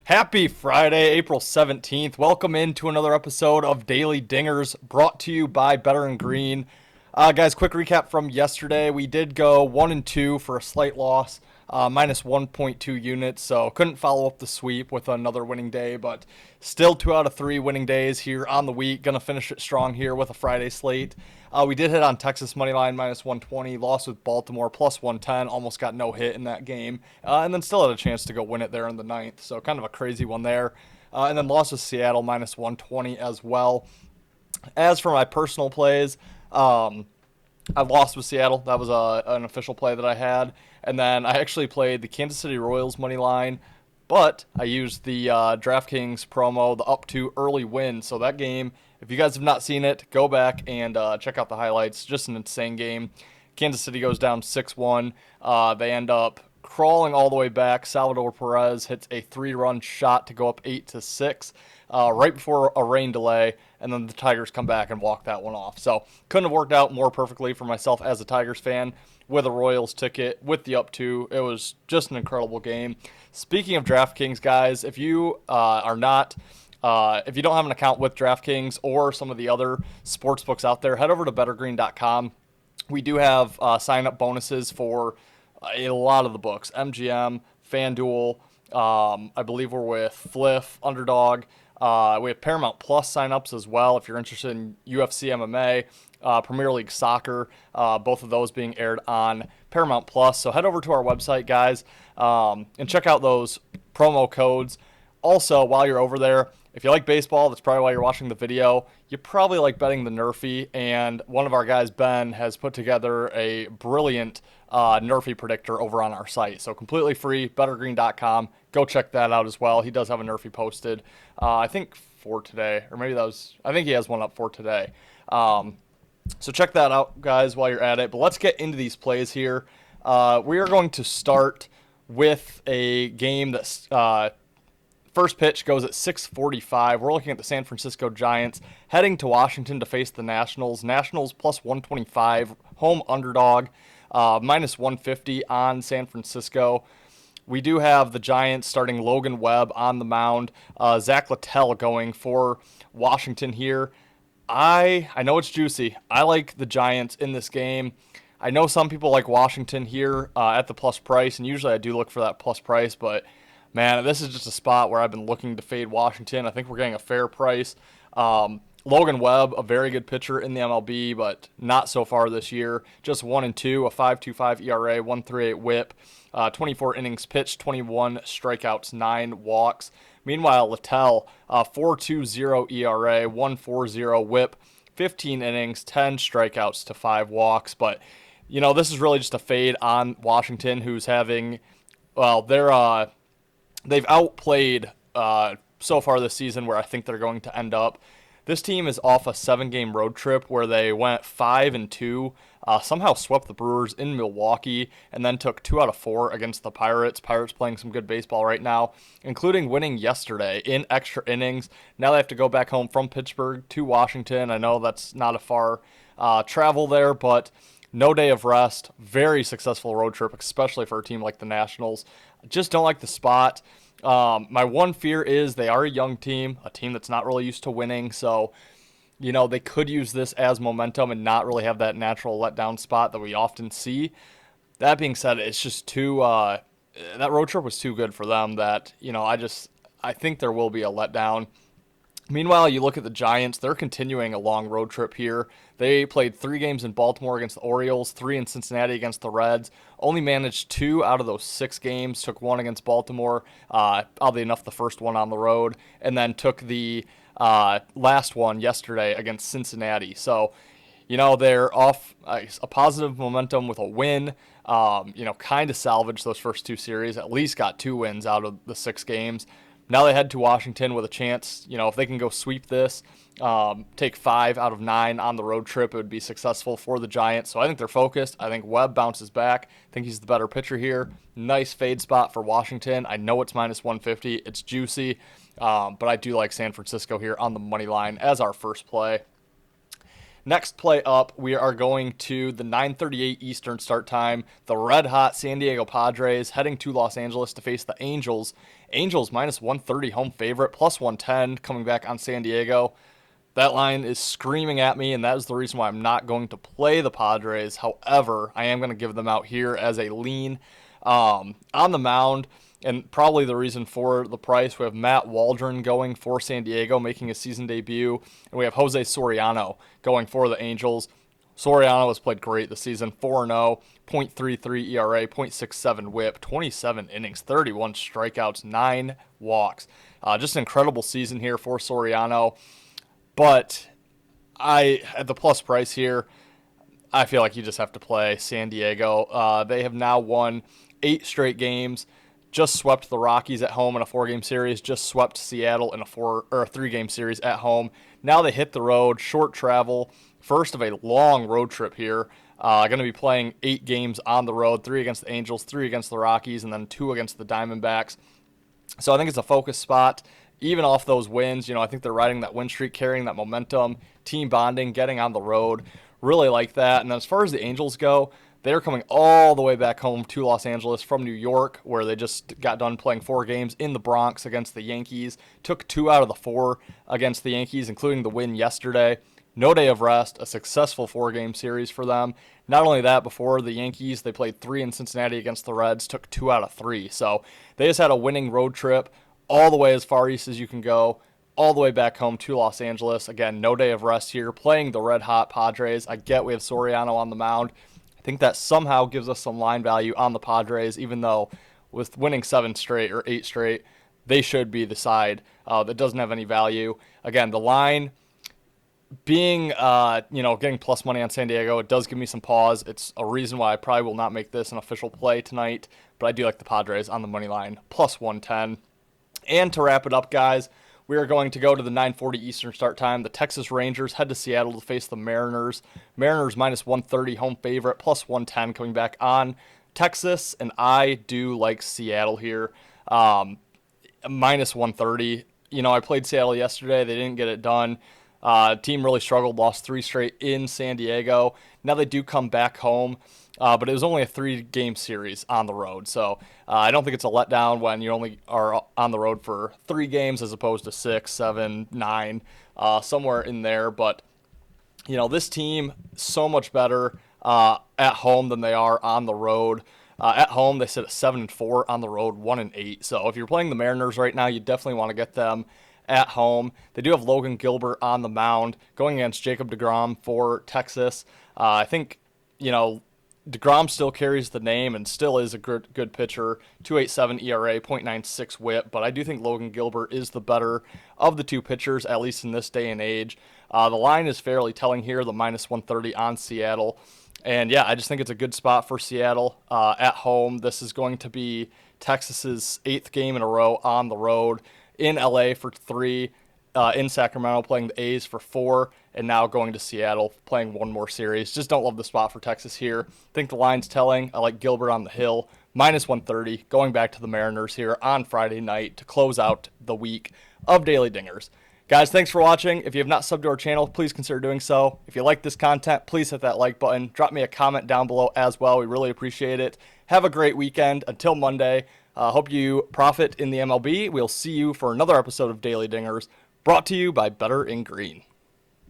Happy Friday, April 17th. Welcome into another episode of Daily Dingers brought to you by Better and Green. Guys, quick recap from yesterday. We did go 1 and 2 for a slight loss, minus 1.2 units, so couldn't follow up the sweep with another winning day, but still 2 out of 3 winning days here on the week. Gonna finish it strong here with a Friday slate. We did hit on Texas money line minus 120, lost with Baltimore plus 110, almost got no hit in that game, and then still had a chance to go win it there in the ninth. So kind of a crazy one there. And then lost with Seattle minus 120 as well. As for my personal plays, I've lost with Seattle. That was an official play that I had. And then I actually played the Kansas City Royals money line, but I used the DraftKings promo, the up to early win. So that game, if you guys have not seen it, go back and check out the highlights. Just an insane game. Kansas City goes down 6-1. They end up crawling all the way back. Salvador Perez hits a 3-run shot to go up 8-6 right before a rain delay, and then the Tigers come back and walk that one off. So couldn't have worked out more perfectly for myself as a Tigers fan with a Royals ticket, with the up two. It was just an incredible game. Speaking of DraftKings, guys, if you if you don't have an account with DraftKings or some of the other sports books out there, head over to bettergreen.com. We do have sign-up bonuses for a lot of the books. MGM, FanDuel, I believe we're with Fliff, Underdog. We have Paramount Plus sign-ups as well if you're interested in UFC MMA, Premier League Soccer, both of those being aired on Paramount Plus. So head over to our website, guys, and check out those promo codes. Also, while you're over there, if you like baseball, that's probably why you're watching the video. You probably like betting the NRFI, and one of our guys, Ben, has put together a brilliant NRFI predictor over on our site. So completely free, bettergreen.com. Go check that out as well. He does have a NRFI posted, I think for today, or maybe I think he has one up for today. So check that out, guys, while you're at it. But let's get into these plays here. We are going to start with a game that's first pitch goes at 6:45. We're looking at the San Francisco Giants heading to Washington to face the Nationals. Nationals plus 125, home underdog, minus 150 on San Francisco. We do have the Giants starting Logan Webb on the mound. Zach Littell going for Washington here. I know it's juicy. I like the Giants in this game. I know some people like Washington here at the plus price, and usually I do look for that plus price, but man, this is just a spot where I've been looking to fade Washington. I think we're getting a fair price. Logan Webb, a very good pitcher in the MLB, but not so far this year. Just 1-2, a 5.25 ERA, 1.38 WHIP, 24 innings pitched, 21 strikeouts, 9 walks. Meanwhile, Littell, 4.20 ERA, 1.40 WHIP, 15 innings, 10 strikeouts to 5 walks. But this is really just a fade on Washington, who's having, they've outplayed so far this season where I think they're going to end up. This team is off a 7-game road trip where they went 5-2, somehow swept the Brewers in Milwaukee, and then took 2 out of 4 against the Pirates. Pirates playing some good baseball right now, including winning yesterday in extra innings. Now they have to go back home from Pittsburgh to Washington. I know that's not a far travel there, but no day of rest. Very successful road trip, especially for a team like the Nationals. Just don't like the spot. My one fear is they are a young team, a team that's not really used to winning. So, they could use this as momentum and not really have that natural letdown spot that we often see. That being said, it's just too, that road trip was too good for them that, I think there will be a letdown. Meanwhile, you look at the Giants, they're continuing a long road trip here. They played 3 games in Baltimore against the Orioles, 3 in Cincinnati against the Reds. Only managed 2 out of those 6 games, took 1 against Baltimore, oddly enough the first one on the road, and then took the last one yesterday against Cincinnati. So, they're off a positive momentum with a win, kind of salvaged those first 2 series, at least got 2 wins out of the 6 games. Now they head to Washington with a chance, if they can go sweep this, take 5 out of 9 on the road trip, it would be successful for the Giants. So I think they're focused. I think Webb bounces back. I think he's the better pitcher here. Nice fade spot for Washington. I know it's minus 150. It's juicy, but I do like San Francisco here on the money line as our first play. Next play up, we are going to the 9:38 Eastern start time. The red-hot San Diego Padres heading to Los Angeles to face the Angels. Angels minus 130 home favorite, plus 110 coming back on San Diego. That line is screaming at me, and that is the reason why I'm not going to play the Padres. However, I am going to give them out here as a lean on the mound, and probably the reason for the price. We have Matt Waldron going for San Diego, making his season debut, and we have Jose Soriano going for the Angels. Soriano has played great this season, 4-0, .33 ERA, .67 WHIP, 27 innings, 31 strikeouts, 9 walks. Just an incredible season here for Soriano. But at the plus price here, I feel like you just have to play San Diego. They have now won 8 straight games, just swept the Rockies at home in a 4-game series, just swept Seattle in a 3-game series at home. Now they hit the road, short travel, first of a long road trip here. Going to be playing 8 games on the road, 3 against the Angels, 3 against the Rockies, and then 2 against the Diamondbacks. So I think it's a focus spot. Even off those wins, I think they're riding that win streak, carrying that momentum, team bonding, getting on the road. Really like that. And then as far as the Angels go, they're coming all the way back home to Los Angeles from New York, where they just got done playing 4 games in the Bronx against the Yankees. Took 2 out of the 4 against the Yankees, including the win yesterday. No day of rest, a successful 4-game series for them. Not only that, before the Yankees, they played 3 in Cincinnati against the Reds, took 2 out of 3. So they just had a winning road trip all the way as far east as you can go, all the way back home to Los Angeles. Again, no day of rest here, playing the red-hot Padres. I get we have Soriano on the mound. I think that somehow gives us some line value on the Padres, even though with winning 7 straight or 8 straight, they should be the side that doesn't have any value. Again, the line being, getting plus money on San Diego, it does give me some pause. It's a reason why I probably will not make this an official play tonight, but I do like the Padres on the money line, plus 110. And to wrap it up, guys, we are going to go to the 9:40 Eastern start time. The Texas Rangers head to Seattle to face the Mariners. Mariners minus 130 home favorite, plus 110 coming back on Texas, and I do like Seattle here. Minus 130. I played Seattle yesterday. They didn't get it done. Team really struggled, lost 3 straight in San Diego. Now they do come back home, but it was only a 3-game series on the road. So I don't think it's a letdown when you only are on the road for 3 games as opposed to 6, 7, 9, somewhere in there. But, this team so much better at home than they are on the road. At home, they sit at 7-4, on the road 1-8. So if you're playing the Mariners right now, you definitely want to get them at home. They do have Logan Gilbert on the mound going against Jacob deGrom for Texas. I think, deGrom still carries the name and still is a good pitcher, 2.87 ERA, .96 WHIP, but I do think Logan Gilbert is the better of the 2 pitchers, at least in this day and age. The line is fairly telling here, the minus 130 on Seattle. And yeah, I just think it's a good spot for Seattle at home. This is going to be Texas's 8th game in a row on the road, in LA for 3, in Sacramento playing the A's for 4, and now going to Seattle playing 1 more series. Just don't love the spot for Texas here. Think the line's telling. I like Gilbert on the hill, minus 130, going back to the Mariners here on Friday night to close out the week of Daily Dingers. Guys, thanks for watching. If you have not subbed to our channel, please consider doing so. If you like this content, please hit that like button. Drop me a comment down below as well. We really appreciate it. Have a great weekend. Until Monday, hope you profit in the MLB. We'll see you for another episode of Daily Dingers, brought to you by Better in Green.